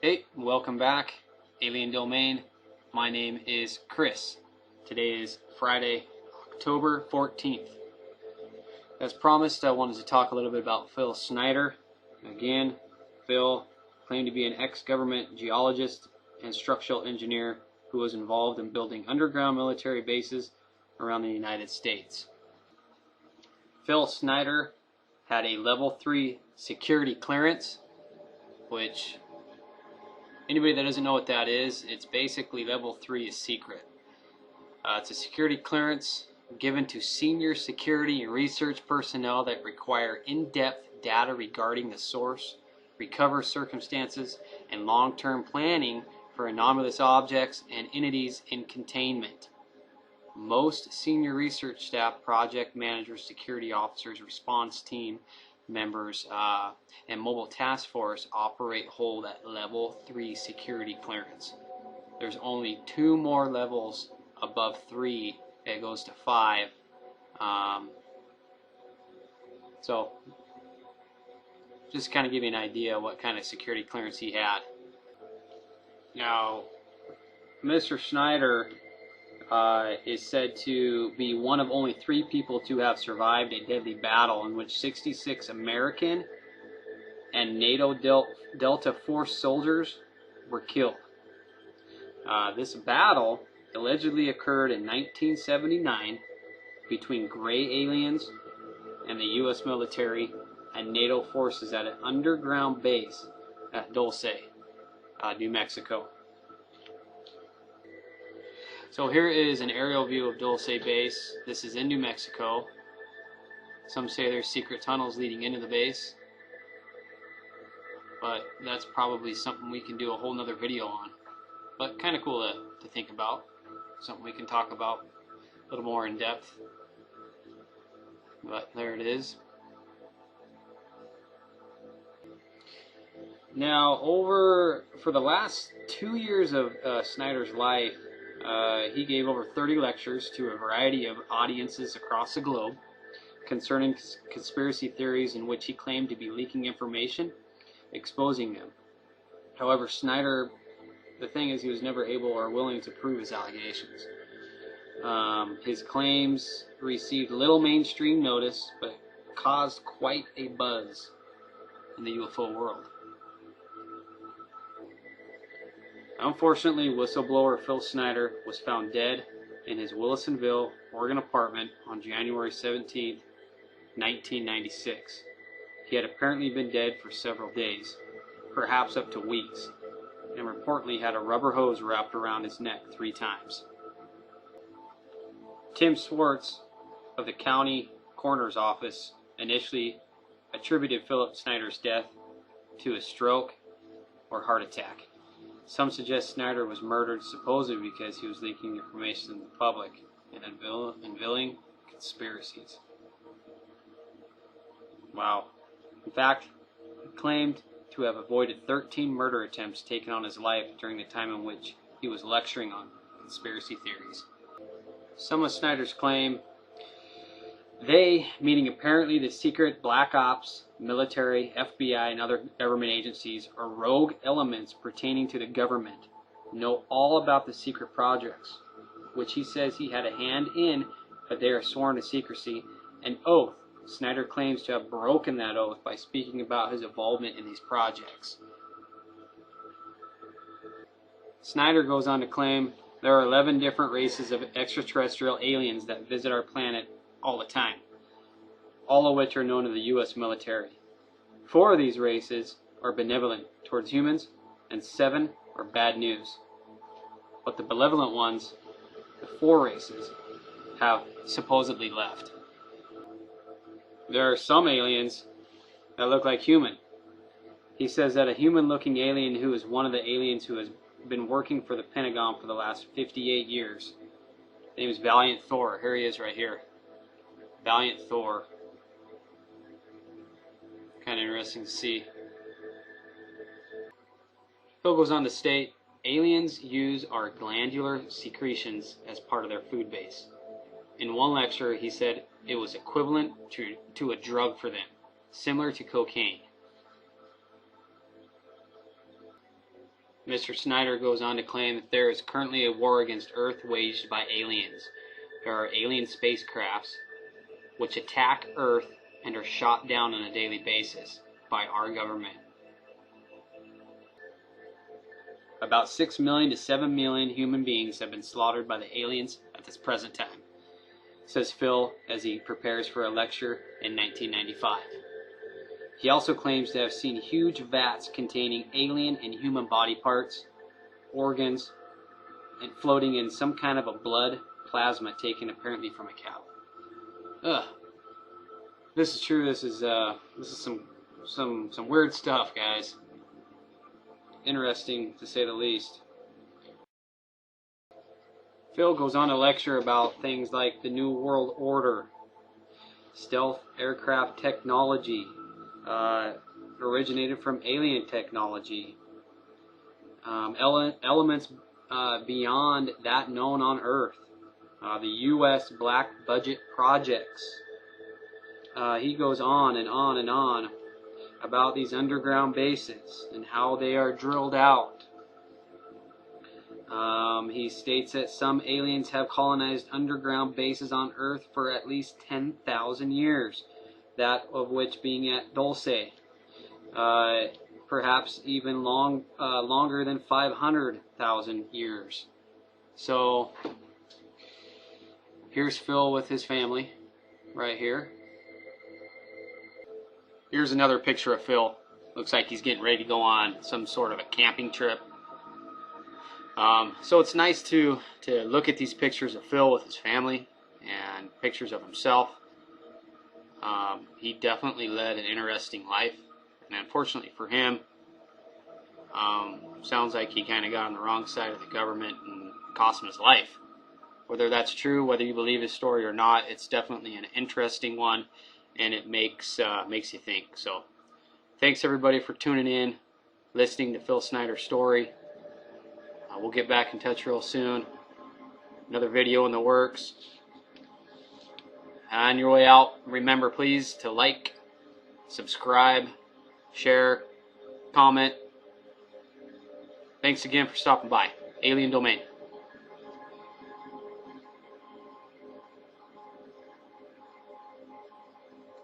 Hey, welcome back, Alien Domain. My name is Chris. Today is Friday, October 14th. As promised, I wanted to talk a little bit about Phil Schneider. Again, Phil claimed to be an ex-government geologist and structural engineer who was involved in building underground military bases around the United States. Phil Schneider had a level 3 security clearance, which anybody that doesn't know what that is, it's basically level 3 is secret. It's a security clearance given to senior security and research personnel that require in-depth data regarding the source, recovery circumstances, and long-term planning for anomalous objects and entities in containment. Most senior research staff, project managers, security officers, response team members, and mobile task force hold at level 3 security clearance. There's only 2 more levels above 3. It goes to 5. So just kind of give you an idea what kind of security clearance he had. Now, Mr. Schneider is said to be one of only 3 people to have survived a deadly battle in which 66 American and NATO Delta Force soldiers were killed. This battle allegedly occurred in 1979 between gray aliens and the U.S. military and NATO forces at an underground base at Dulce, New Mexico. So here is an aerial view of Dulce base. This is in New Mexico. Some say there's secret tunnels leading into the base, but that's probably something we can do a whole nother video on. But kind of cool to think about. Something we can talk about a little more in depth. But there it is. Now, for the last 2 years of Schneider's life, he gave over 30 lectures to a variety of audiences across the globe concerning conspiracy theories in which he claimed to be leaking information, exposing them. However, Schneider, the thing is, he was never able or willing to prove his allegations. His claims received little mainstream notice, but caused quite a buzz in the UFO world. Unfortunately, whistleblower Phil Schneider was found dead in his Wilsonville, Oregon apartment on January 17, 1996. He had apparently been dead for several days, perhaps up to weeks, and reportedly had a rubber hose wrapped around his neck 3 times. Tim Swartz of the county coroner's office initially attributed Philip Schneider's death to a stroke or heart attack. Some suggest Schneider was murdered supposedly because he was leaking information to the public and unveiling conspiracies. Wow. In fact, he claimed to have avoided 13 murder attempts taken on his life during the time in which he was lecturing on conspiracy theories. Some of Schneider's claim, they, meaning apparently the secret black ops, military, FBI, and other government agencies, or rogue elements pertaining to the government, know all about the secret projects, which he says he had a hand in, but they are sworn to secrecy. An oath. Schneider claims to have broken that oath by speaking about his involvement in these projects. Schneider goes on to claim there are 11 different races of extraterrestrial aliens that visit our planet all the time, all of which are known to the U.S. military. 4 of these races are benevolent towards humans, and 7 are bad news. But the benevolent ones, the 4 races, have supposedly left. There are some aliens that look like human. He says that a human-looking alien who is one of the aliens who has been working for the Pentagon for the last 58 years. His name is Valiant Thor. Here he is right here. Valiant Thor. Kind of interesting to see. Phil goes on to state, aliens use our glandular secretions as part of their food base. In one lecture, he said it was equivalent to a drug for them, similar to cocaine. Mr. Schneider goes on to claim that there is currently a war against Earth waged by aliens. There are alien spacecrafts which attack Earth and are shot down on a daily basis by our government. About 6 million to 7 million human beings have been slaughtered by the aliens at this present time, says Phil as he prepares for a lecture in 1995. He also claims to have seen huge vats containing alien and human body parts, organs, and floating in some kind of a blood plasma taken apparently from a cow. Ugh. This is true. This is some weird stuff, guys. Interesting to say the least. Phil goes on to lecture about things like the New World Order, stealth aircraft technology, originated from alien technology, elements beyond that known on Earth, the U.S. black budget projects. He goes on and on and on about these underground bases and how they are drilled out. He states that some aliens have colonized underground bases on Earth for at least 10,000 years, that of which being at Dulce, perhaps even longer than 500,000 years. So here's Phil with his family right here. Here's another picture of Phil. Looks like he's getting ready to go on some sort of a camping trip. So it's nice to look at these pictures of Phil with his family and pictures of himself. He definitely led an interesting life, and unfortunately for him, sounds like he kind of got on the wrong side of the government and cost him his life. Whether that's true, whether you believe his story or not, it's definitely an interesting one, and it makes you think. So thanks everybody for tuning in, listening to Phil Schneider's story. We'll get back in touch real soon. Another video in the works. On your way out, remember please to like, subscribe, share, comment. Thanks again for stopping by. Alien Domain.